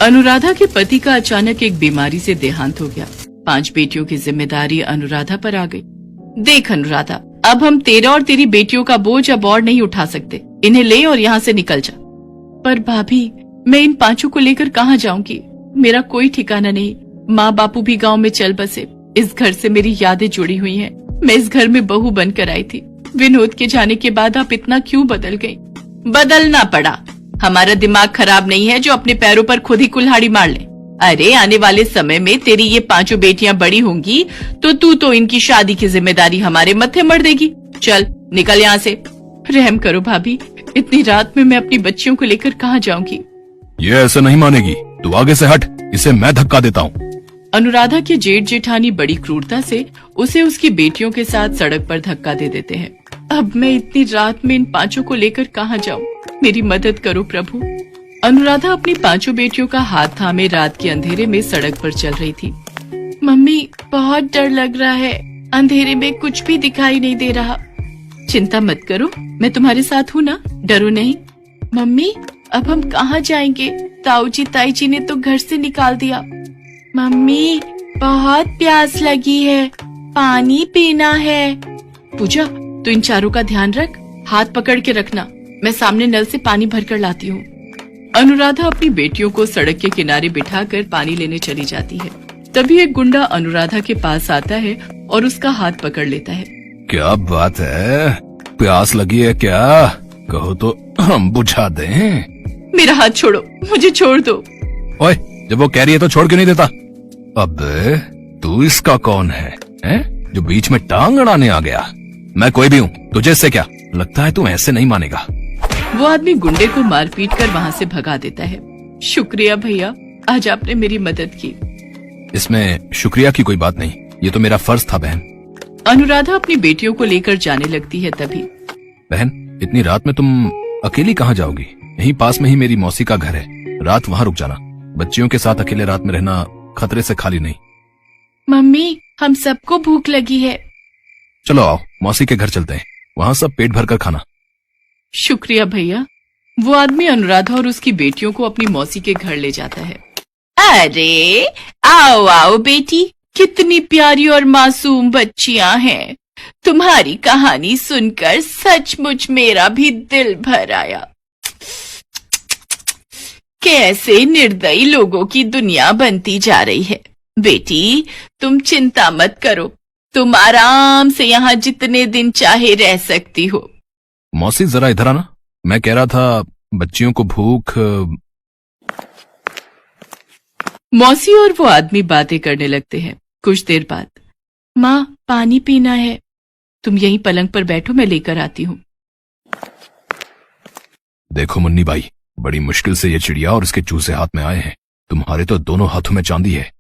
अनुराधा के पति का अचानक एक बीमारी से देहांत हो गया। 5 बेटियों की जिम्मेदारी अनुराधा पर आ गई। देख अनुराधा, अब हम तेरा और तेरी बेटियों का बोझ अब और नहीं उठा सकते। इन्हें ले और यहाँ से निकल जा। पर भाभी, मैं इन 5 को लेकर कहाँ जाऊंगी? मेरा कोई ठिकाना नहीं। माँ बापू भी गांव में चल बसे। इस घर से मेरी यादें जुड़ी हुई हैं। मैं इस घर में बहू बनकर आई थी। विनोद के जाने के बाद आप इतना क्यों बदल गई? बदलना पड़ा। हमारा दिमाग खराब नहीं है जो अपने पैरों पर खुद ही कुल्हाड़ी मार ले। अरे आने वाले समय में तेरी ये 5 बेटियां बड़ी होंगी तो तू तो इनकी शादी की जिम्मेदारी हमारे मत्थे मर देगी। चल निकल यहाँ से। रहम करो भाभी, इतनी रात में मैं अपनी बच्चियों को लेकर कहाँ जाऊंगी? ये ऐसे नहीं मानेगी। तू आगे से हट, इसे मैं धक्का देता हूँ। अनुराधा के जेठ जेठानी बड़ी क्रूरता से उसे उसकी बेटियों के साथ सड़क पर धक्का दे देते हैं। अब मैं इतनी रात में इन 5 को लेकर कहाँ जाऊँ? मेरी मदद करो प्रभु। अनुराधा अपनी 5 बेटियों का हाथ थामे रात के अंधेरे में सड़क पर चल रही थी। मम्मी, बहुत डर लग रहा है। अंधेरे में कुछ भी दिखाई नहीं दे रहा। चिंता मत करो, मैं तुम्हारे साथ हूँ ना, डरो नहीं। मम्मी, अब हम कहाँ जाएंगे? ताऊ जी ताई जी ने तो घर से निकाल दिया। मम्मी, बहुत प्यास लगी है, पानी पीना है। पूजा, तू इन 4 का ध्यान रख, हाथ पकड़ के रखना। मैं सामने नल से पानी भरकर लाती हूँ। अनुराधा अपनी बेटियों को सड़क के किनारे बिठाकर पानी लेने चली जाती है। तभी एक गुंडा अनुराधा के पास आता है और उसका हाथ पकड़ लेता है। क्या बात है, प्यास लगी है क्या? कहो तो हम बुझा दें। मेरा हाथ छोड़ो, मुझे छोड़ दो। ओए, जब वो कह रही है तो छोड़ क्यों नहीं देता? अबे, तू इसका कौन है, जो बीच में टांग अड़ाने आ गया? मैं कोई भी हूँ, तुझे इससे क्या? लगता है तू ऐसे नहीं मानेगा। वो आदमी गुंडे को मार पीट कर वहाँ से भगा देता है। शुक्रिया भैया, आज आपने मेरी मदद की। इसमें शुक्रिया की कोई बात नहीं, ये तो मेरा फर्ज था बहन। अनुराधा अपनी बेटियों को लेकर जाने लगती है। तभी बहन, इतनी रात में तुम अकेली कहाँ जाओगी? यहीं पास में ही मेरी मौसी का घर है, रात वहाँ रुक जाना। बच्चियों के साथ अकेले रात में रहना खतरे से खाली नहीं। मम्मी, हम सबको भूख लगी है। चलो आओ, मौसी के घर चलते हैं, वहाँ सब पेट भर कर खाना। शुक्रिया भैया। वो आदमी अनुराधा और उसकी बेटियों को अपनी मौसी के घर ले जाता है। अरे आओ आओ बेटी, कितनी प्यारी और मासूम बच्चियां हैं। तुम्हारी कहानी सुनकर सचमुच मेरा भी दिल भर आया। कैसे निर्दयी लोगों की दुनिया बनती जा रही है। बेटी, तुम चिंता मत करो, तुम आराम से यहाँ जितने दिन चाहे रह सकती हो। मौसी जरा इधर आना, मैं कह रहा था बच्चियों को भूख। मौसी और वो आदमी बातें करने लगते हैं। कुछ देर बाद, माँ पानी पीना है, तुम यहीं पलंग पर बैठो, मैं लेकर आती हूँ। देखो मुन्नी बाई, बड़ी मुश्किल से ये चिड़िया और इसके चूजे हाथ में आए हैं। तुम्हारे तो दोनों हाथों में चांदी है,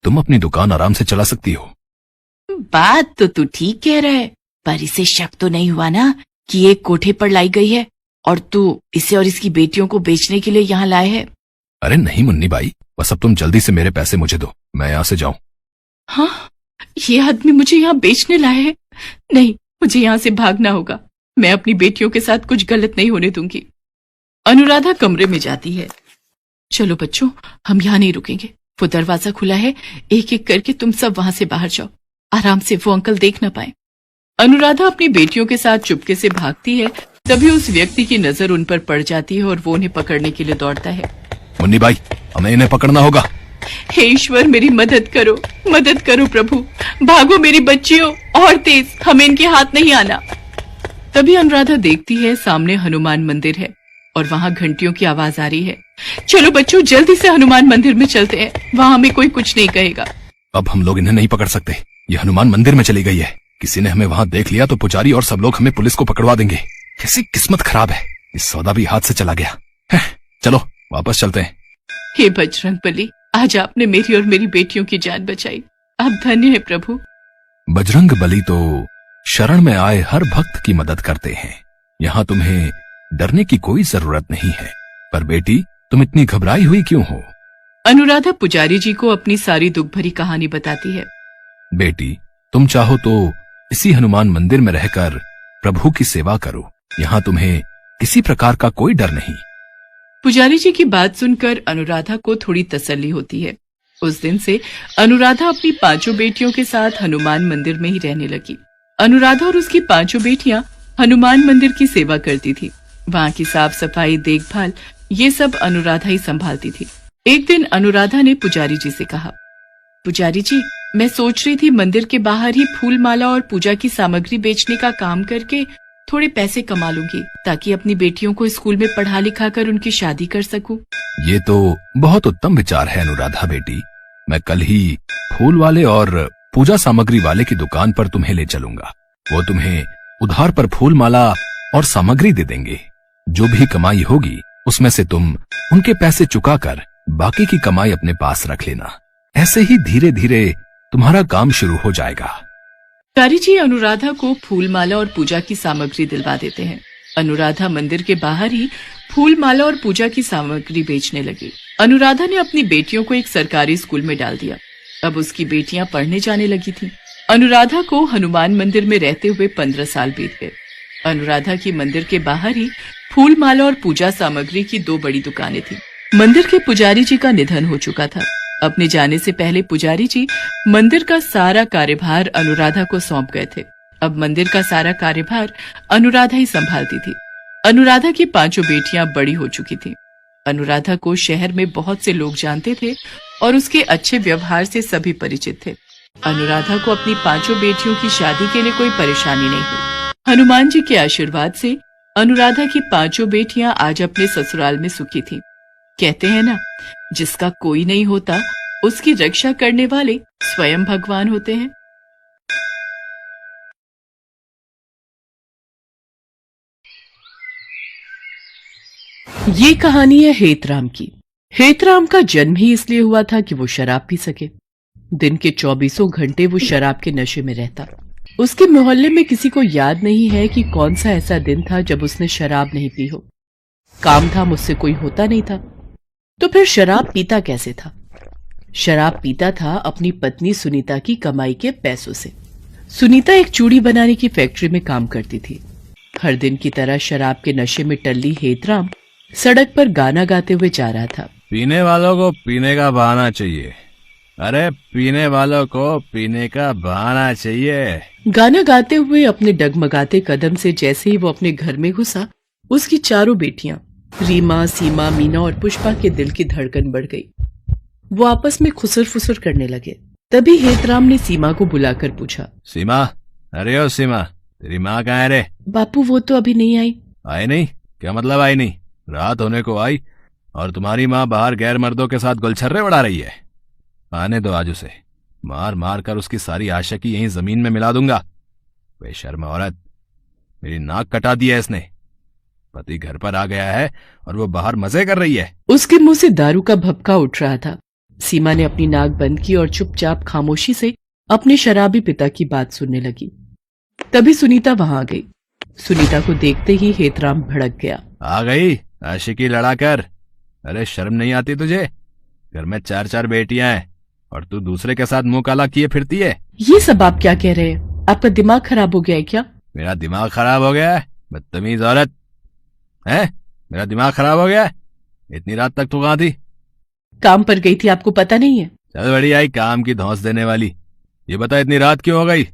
तुम अपनी दुकान आराम से चला सकती हो। बात तो तू ठीक कह रहा है, पर इसे शक तो नहीं हुआ ना कि ये कोठे पर लाई गई है और तू इसे और इसकी बेटियों को बेचने के लिए यहाँ लाए है? अरे नहीं मुन्नी बाई, बस अब तुम जल्दी से मेरे पैसे मुझे दो, मैं यहाँ से जाऊं। हाँ, ये आदमी मुझे यहाँ बेचने लाए है? नहीं, मुझे यहाँ से भागना होगा। मैं अपनी बेटियों के साथ कुछ गलत नहीं होने दूंगी। अनुराधा कमरे में जाती है। चलो बच्चों, हम यहाँ नहीं रुकेंगे, वो दरवाजा खुला है, एक एक करके तुम सब वहां से बाहर जाओ, आराम से, वो अंकल देख न पाए। अनुराधा अपनी बेटियों के साथ चुपके से भागती है। तभी उस व्यक्ति की नजर उन पर पड़ जाती है और वो उन्हें पकड़ने के लिए दौड़ता है। मुन्नी बाई, हमें इन्हें पकड़ना होगा। हे ईश्वर, मेरी मदद करो प्रभु, भागो मेरी बच्चियों, और तेज, हमें इनके हाथ नहीं आना। तभी अनुराधा देखती है सामने हनुमान मंदिर है और वहाँ घंटियों की आवाज आ रही है। चलो बच्चों, जल्दी से हनुमान मंदिर में चलते हैं, वहाँ हमें कोई कुछ नहीं कहेगा। अब हम लोग इन्हें नहीं पकड़ सकते, ये हनुमान मंदिर में चली गई है। किसी ने हमें वहाँ देख लिया तो पुजारी और सब लोग हमें पुलिस को पकड़वा देंगे। कैसी किस्मत खराब है, इस सौदा भी हाथ से चला गया है। चलो वापस चलते हैं। हे बजरंगबली, आज आपने मेरी और मेरी बेटियों की जान बचाई, आप धन्य है प्रभु। बजरंग बली तो शरण में आए हर भक्त की मदद करते हैं, यहाँ तुम्हें डरने की कोई जरूरत नहीं है। पर बेटी, तुम इतनी घबराई हुई क्यों हो? अनुराधा पुजारी जी को अपनी सारी दुख भरी कहानी बताती है। बेटी, तुम चाहो तो इसी हनुमान मंदिर में रहकर प्रभु की सेवा करो, यहाँ तुम्हें किसी प्रकार का कोई डर नहीं। पुजारी जी की बात सुनकर अनुराधा को थोड़ी तसल्ली होती है। उस दिन से अनुराधा अपनी 5 बेटियों के साथ हनुमान मंदिर में ही रहने लगी। अनुराधा और उसकी 5 बेटियां हनुमान मंदिर की सेवा करती थी। वहां की साफ सफाई, देखभाल ये सब अनुराधा ही संभालती थी। एक दिन अनुराधा ने पुजारी जी से कहा, पुजारी जी, मैं सोच रही थी मंदिर के बाहर ही फूल माला और पूजा की सामग्री बेचने का काम करके थोड़े पैसे कमा लूंगी, ताकि अपनी बेटियों को स्कूल में पढ़ा लिखा कर उनकी शादी कर सकूं। ये तो बहुत उत्तम विचार है अनुराधा बेटी। मैं कल ही फूल वाले और पूजा सामग्री वाले की दुकान पर तुम्हें ले चलूंगा। वो तुम्हें उधार पर फूल माला और सामग्री दे देंगे। जो भी कमाई होगी उसमें से तुम उनके पैसे चुकाकर बाकी की कमाई अपने पास रख लेना। ऐसे ही धीरे धीरे तुम्हारा काम शुरू हो जाएगा। पुजारी जी अनुराधा को फूल माला और पूजा की सामग्री दिलवा देते हैं। अनुराधा मंदिर के बाहर ही फूल माला और पूजा की सामग्री बेचने लगी। अनुराधा ने अपनी बेटियों को एक सरकारी स्कूल में डाल दिया। अब उसकी बेटियां पढ़ने जाने लगी थीं। अनुराधा को हनुमान मंदिर में रहते हुए 15 साल बीत गए। अनुराधा की मंदिर के बाहर ही फूल माला और पूजा सामग्री की 2 बड़ी दुकानें थीं। मंदिर के पुजारी जी का निधन हो चुका था। अपने जाने से पहले पुजारी जी मंदिर का सारा कार्यभार अनुराधा को सौंप गए थे। अब मंदिर का सारा कार्यभार अनुराधा ही संभालती थी। अनुराधा की 5 बेटियां बड़ी हो चुकी थीं। अनुराधा को शहर में बहुत से लोग जानते थे और उसके अच्छे व्यवहार से सभी परिचित थे। अनुराधा को अपनी 5 बेटियों की शादी के लिए कोई परेशानी नहीं हुई। हनुमान जी के आशीर्वाद से अनुराधा की 5 बेटियां आज अपने ससुराल में सुखी थीं। कहते हैं ना, जिसका कोई नहीं होता उसकी रक्षा करने वाले स्वयं भगवान होते हैं। ये कहानी है हेतराम की। हेतराम का जन्म ही इसलिए हुआ था कि वो शराब पी सके। दिन के 24 घंटे वो शराब के नशे में रहता। उसके मोहल्ले में किसी को याद नहीं है कि कौन सा ऐसा दिन था जब उसने शराब नहीं पी हो। काम धाम उससे कोई होता नहीं था, तो फिर शराब पीता कैसे था? शराब पीता था अपनी पत्नी सुनीता की कमाई के पैसों से। सुनीता एक चूड़ी बनाने की फैक्ट्री में काम करती थी। हर दिन की तरह शराब के नशे में टल्ली हेतराम सड़क पर गाना गाते हुए जा रहा था। पीने वालों को पीने का बहाना चाहिए। अरे पीने वालों को पीने का बहाना चाहिए। गाना गाते हुए अपने डगमगाते कदम से जैसे ही वो अपने घर में घुसा, उसकी 4 बेटियां रीमा, सीमा, मीना और पुष्पा के दिल की धड़कन बढ़ गई। वो आपस में खुसर फुसर करने लगे। तभी हेतराम ने सीमा को बुलाकर पूछा, सीमा, अरे ओ सीमा, तेरी माँ कहाँ है रे? बापू वो तो अभी नहीं आई। आई नहीं? क्या मतलब आई नहीं? रात होने को आई और तुम्हारी माँ बाहर गैर मर्दों के साथ गुलछर्रे उड़ा रही है। आने दो आज उसे। मार मार कर उसकी सारी आशिकी यहीं जमीन में मिला दूंगा। बेशर्म औरत, मेरी नाक कटा दी है इसने। पति घर पर आ गया है और वो बाहर मजे कर रही है। उसके मुंह से दारू का भपका उठ रहा था। सीमा ने अपनी नाक बंद की और चुपचाप खामोशी से अपने शराबी पिता की बात सुनने लगी। तभी सुनीता वहां आ गई। सुनीता को देखते ही हेतराम भड़क गया। आ गई आशिकी लड़ाकर? अरे शर्म नहीं आती तुझे? घर में 4 बेटियां हैं और तू दूसरे के साथ मुंह काला किए फिरती है। ये सब आप क्या कह रहे हैं? आपका दिमाग खराब हो गया है क्या? मेरा दिमाग खराब हो गया है? बदतमीज औरत है। मेरा दिमाग खराब हो गया है? इतनी रात तक तू कहाँ थी? काम पर गई थी, आपको पता नहीं है? चल बड़ी आई काम की धौंस देने वाली। ये बता इतनी रात क्यों हो गई?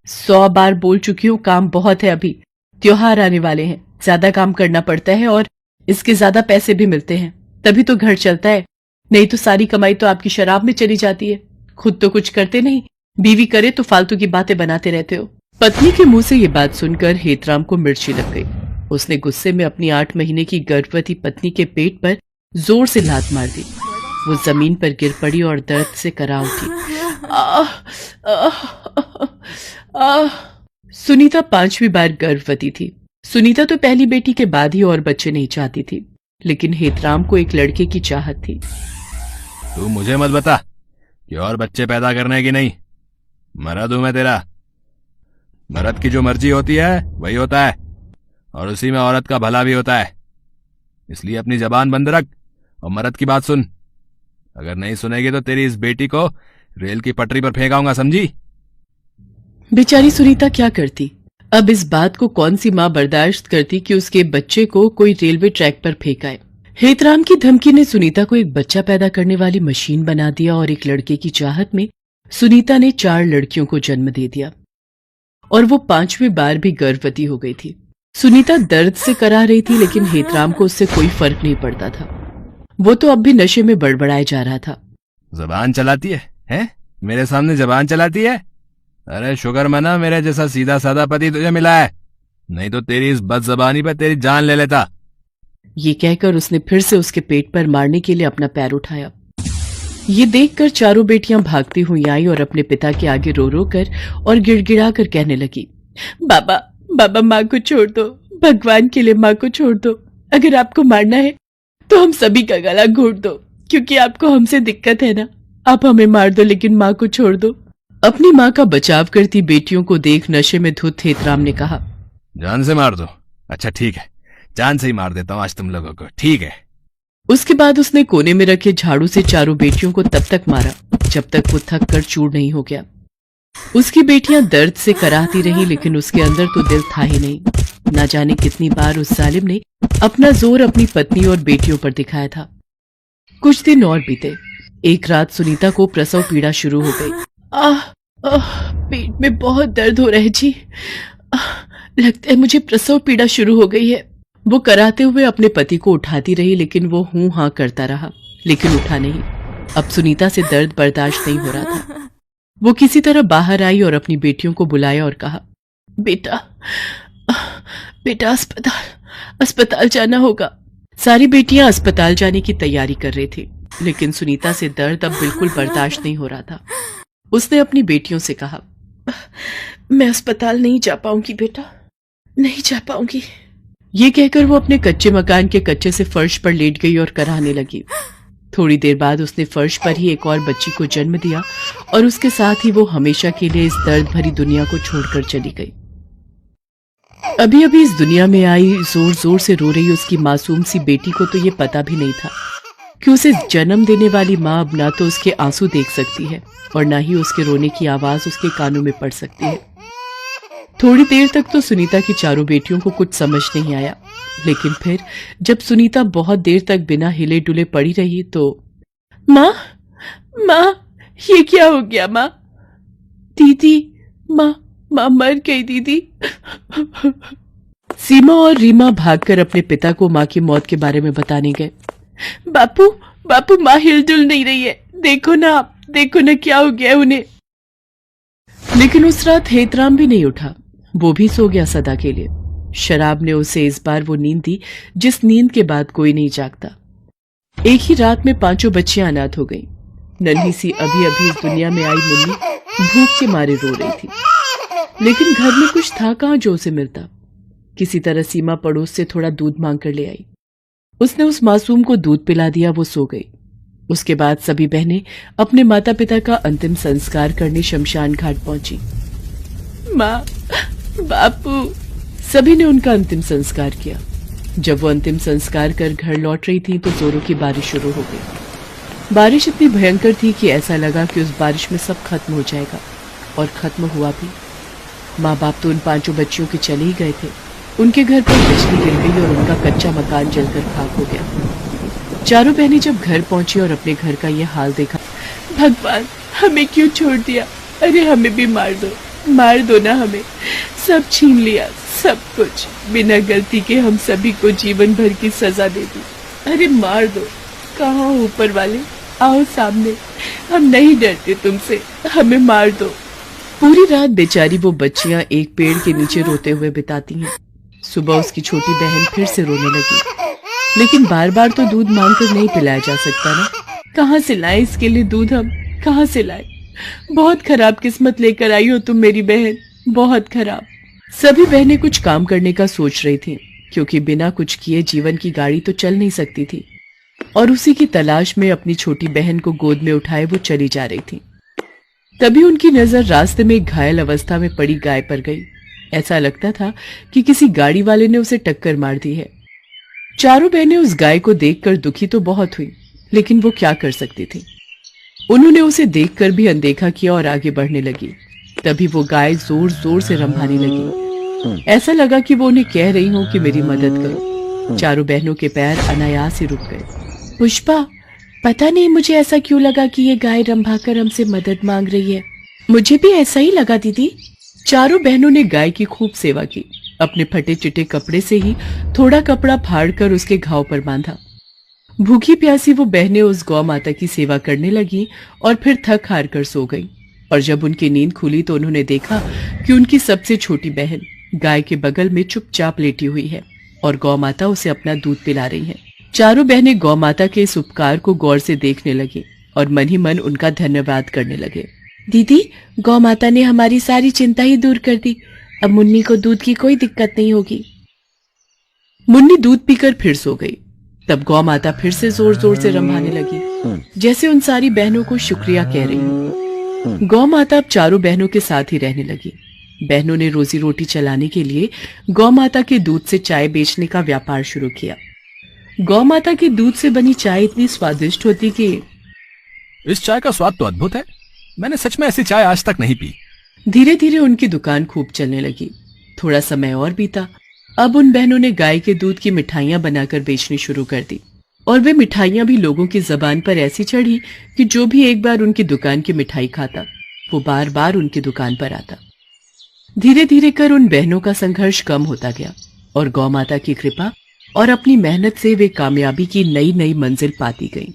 100 बार बोल चुकी हूँ, काम बहुत है। अभी त्योहार आने वाले हैं, ज्यादा काम करना पड़ता है और इसके ज्यादा पैसे भी मिलते हैं, तभी तो घर चलता है। नहीं तो सारी कमाई तो आपकी शराब में चली जाती है। खुद तो कुछ करते नहीं, बीवी करे तो फालतू की बातें बनाते रहते हो। पत्नी के मुंह से ये बात सुनकर हेतराम को मिर्ची लग गई। उसने गुस्से में अपनी 8 महीने की गर्भवती पत्नी के पेट पर जोर से लात मार दी। वो जमीन पर गिर पड़ी और दर्द से करा उठी। सुनीता 5वीं बार गर्भवती थी। सुनीता तो पहली बेटी के बाद ही और बच्चे नहीं चाहती थी, लेकिन हेतराम को एक लड़के की चाहत थी। तू मुझे मत बता कि और बच्चे पैदा करने की नहीं। मर्द हूं मैं तेरा। मर्द की जो मर्जी होती है वही होता है और उसी में औरत का भला भी होता है। इसलिए अपनी जबान बंद रख और मर्द की बात सुन। अगर नहीं सुनेगी तो तेरी इस बेटी को रेल की पटरी पर फेंकाऊंगा, समझी? बेचारी सुनीता क्या करती? अब इस बात को कौन सी माँ बर्दाश्त करती कि उसके बच्चे को कोई रेलवे ट्रैक पर फेंकाए। हेतराम की धमकी ने सुनीता को एक बच्चा पैदा करने वाली मशीन बना दिया और एक लड़के की चाहत में सुनीता ने 4 लड़कियों को जन्म दे दिया और वो 5वीं बार भी गर्भवती हो गई थी। सुनीता दर्द से करा रही थी, लेकिन हेतराम को उससे कोई फर्क नहीं पड़ता था। वो तो अब भी नशे में बड़बड़ाए जा रहा था। जबान चलाती है, हैं? मेरे सामने जबान चलाती है? अरे शुक्र मना मेरे जैसा सीधा साधा पति तुझे मिला है, नहीं तो तेरी इस बदजबानी पर तेरी जान ले लेता। ये कहकर उसने फिर से उसके पेट पर मारने के लिए अपना पैर उठाया। ये देखकर चारों बेटियां भागती हुई आई और अपने पिता के आगे रो रो कर और गिड़गिड़ा कर कहने लगी, बाबा बाबा माँ को छोड़ दो, भगवान के लिए माँ को छोड़ दो। अगर आपको मारना है तो हम सभी का गला घोट दो, क्योंकि आपको हमसे दिक्कत है ना। आप हमें मार दो, लेकिन माँ को छोड़ दो। अपनी माँ का बचाव करती बेटियों को देख नशे में धुत हेतराम ने कहा, जान से मार दो? अच्छा ठीक है, जान से ही मार देता हूँ आज तुम लोगों को, ठीक है। उसके बाद उसने कोने में रखे झाड़ू से चारों बेटियों को तब तक मारा जब तक वो थक कर चूर नहीं हो गया। उसकी बेटियां दर्द से कराहती रही, लेकिन उसके अंदर तो दिल था ही नहीं। ना जाने कितनी बार उस जालिम ने अपना जोर अपनी पत्नी और बेटियों पर दिखाया था। कुछ दिन और बीते। एक रात सुनीता को प्रसव पीड़ा शुरू हो गई। पेट में बहुत दर्द हो रहा है जी। लगता है मुझे प्रसव पीड़ा शुरू हो गई है। वो कराते हुए अपने पति को उठाती रही, लेकिन वो हूं हां करता रहा, लेकिन उठा नहीं। अब सुनीता से दर्द बर्दाश्त नहीं हो रहा था। वो किसी तरह बाहर आई और अपनी बेटियों को बुलाया और कहा, बेटा बेटा अस्पताल जाना होगा। सारी बेटियां अस्पताल जाने की तैयारी कर रही थी, लेकिन सुनीता से दर्द अब बिल्कुल बर्दाश्त नहीं हो रहा था। उसने अपनी बेटियों से कहा, मैं अस्पताल नहीं जा पाऊंगी बेटा, नहीं जा पाऊंगी। ये कहकर वो अपने कच्चे मकान के कच्चे से फर्श पर लेट गई और कराहने लगी। थोड़ी देर बाद उसने फर्श पर ही एक और बच्ची को जन्म दिया और उसके साथ ही वो हमेशा के लिए इस दर्द भरी दुनिया को छोड़कर चली गई। अभी अभी इस दुनिया में आई जोर जोर से रो रही उसकी मासूम सी बेटी को तो ये पता भी नहीं था कि उसे जन्म देने वाली माँ अब ना तो उसके आंसू देख सकती है और ना ही उसके रोने की आवाज उसके कानों में पड़ सकती है। थोड़ी देर तक तो सुनीता की चारों बेटियों को कुछ समझ नहीं आया, लेकिन फिर जब सुनीता बहुत देर तक बिना हिले डुले पड़ी रही तो, माँ ये क्या हो गया माँ? दीदी माँ मर गई दीदी। सीमा और रीमा भागकर अपने पिता को माँ की मौत के बारे में बताने गए। बापू माँ हिलडुल नहीं रही है, देखो ना क्या हो गया है उन्हें। लेकिन उस रात हेतराम भी नहीं उठा, वो भी सो गया सदा के लिए। शराब ने उसे इस बार वो नींद दी जिस नींद के बाद कोई नहीं जागता। एक ही रात में 5 बच्चियां अनाथ हो गईं। नन्ही सी अभी अभी इस दुनिया में आई मुन्नी भूख के मारे रो रही थी, लेकिन घर में कुछ था कहाँ जो उसे मिलता। किसी तरह सीमा पड़ोस से थोड़ा दूध मांग कर ले आई। उसने उस मासूम को दूध पिला दिया, वो सो गई। उसके बाद सभी बहनें अपने माता पिता का अंतिम संस्कार करने शमशान घाट पहुंची। माँ, बापू, सभी ने उनका अंतिम संस्कार किया। जब वो अंतिम संस्कार कर घर लौट रही थी तो जोरों की बारिश शुरू हो गई। बारिश इतनी भयंकर थी कि ऐसा लगा कि उस बारिश में सब खत्म हो जाएगा, और खत्म हुआ भी। माँ बाप तो उन 5 बच्चियों के चले ही गए थे। उनके घर पर बिजली गिर गई और उनका कच्चा मकान जलकर खाक हो गया। चारों बहनें जब घर पहुंची और अपने घर का यह हाल देखा, भगवान हमें क्यों छोड़ दिया? अरे हमें भी मार दो ना, हमें सब छीन लिया, सब कुछ बिना गलती के हम सभी को जीवन भर की सजा दे दी। अरे मार दो। कहाँ ऊपर वाले, आओ सामने, हम नहीं डरते तुमसे, हमें मार दो। पूरी रात बेचारी वो बच्चियां एक पेड़ के नीचे रोते हुए बिताती हैं। सुबह उसकी छोटी बहन फिर से रोने लगी, लेकिन बार बार तो दूध मांगकर नहीं पिलाया जा सकता ना। कहाँ से लाए इसके लिए दूध, हम कहाँ से लाए? बहुत खराब किस्मत लेकर आई हो तुम मेरी बहन, बहुत खराब। सभी बहनें कुछ काम करने का सोच रही थीं, क्योंकि बिना कुछ किए जीवन की गाड़ी तो चल नहीं सकती थी। और उसी की तलाश में अपनी छोटी बहन को गोद में उठाए वो चली जा रही थी। तभी उनकी नजर रास्ते में घायल अवस्था में पड़ी गाय पर गई। ऐसा लगता था कि किसी गाड़ी वाले ने उसे टक्कर मार दी है। चारों बहनें उस गाय को देखकर दुखी तो बहुत हुई, लेकिन वो क्या कर सकती थी। उन्होंने उसे देखकर भी अनदेखा किया और आगे बढ़ने लगी। तभी वो गाय जोर जोर से रंभाने लगी। ऐसा लगा कि वो उन्हें कह रही हो कि मेरी मदद करो। चारों बहनों के पैर अनायास ही रुक गए। पुष्पा, पता नहीं मुझे ऐसा क्यों लगा कि ये गाय रंभाकर हमसे मदद मांग रही है। मुझे भी ऐसा ही लगा दीदी। चारों बहनों ने गाय की खूब सेवा की। अपने फटे चिटे कपड़े से ही थोड़ा कपड़ा फाड़कर उसके घाव पर बांधा। भूखी प्यासी वो बहनें उस गौ माता की सेवा करने लगी और फिर थक हार कर सो गईं। और जब उनकी नींद खुली तो उन्होंने देखा कि उनकी सबसे छोटी बहन गाय के बगल में चुपचाप लेटी हुई है और गौ माता उसे अपना दूध पिला रही है। चारों बहनें गौ माता के इस उपकार को गौर से देखने लगी और मन ही मन उनका धन्यवाद करने लगे। दीदी, गौ माता ने हमारी सारी चिंता ही दूर कर दी। अब मुन्नी को दूध की कोई दिक्कत नहीं होगी। मुन्नी दूध पीकर फिर सो गई। तब गौ माता फिर से जोर जोर से रंभाने लगी, जैसे उन सारी बहनों को शुक्रिया कह रही हो। गौ माता अब चारों बहनों के साथ ही रहने लगी। बहनों ने रोजी रोटी चलाने के लिए गौ माता के दूध से चाय बेचने का व्यापार शुरू किया। गौ माता के दूध से बनी चाय इतनी स्वादिष्ट होती कि इस चाय का स्वाद तो अद्भुत है। मैंने सच में ऐसी चाय आज तक नहीं पी। धीरे धीरे उनकी दुकान खूब चलने लगी। थोड़ा समय और बीता। अब उन बहनों ने गाय के दूध की मिठाइयां बनाकर बेचनी शुरू कर दी और वे मिठाइयां भी लोगों की जबान पर ऐसी चढ़ी कि जो भी एक बार उनकी दुकान की मिठाई खाता वो बार बार उनकी दुकान पर आता। धीरे धीरे कर उन बहनों का संघर्ष कम होता गया और गौ माता की कृपा और अपनी मेहनत से वे कामयाबी की नई नई मंजिल पाती गईं।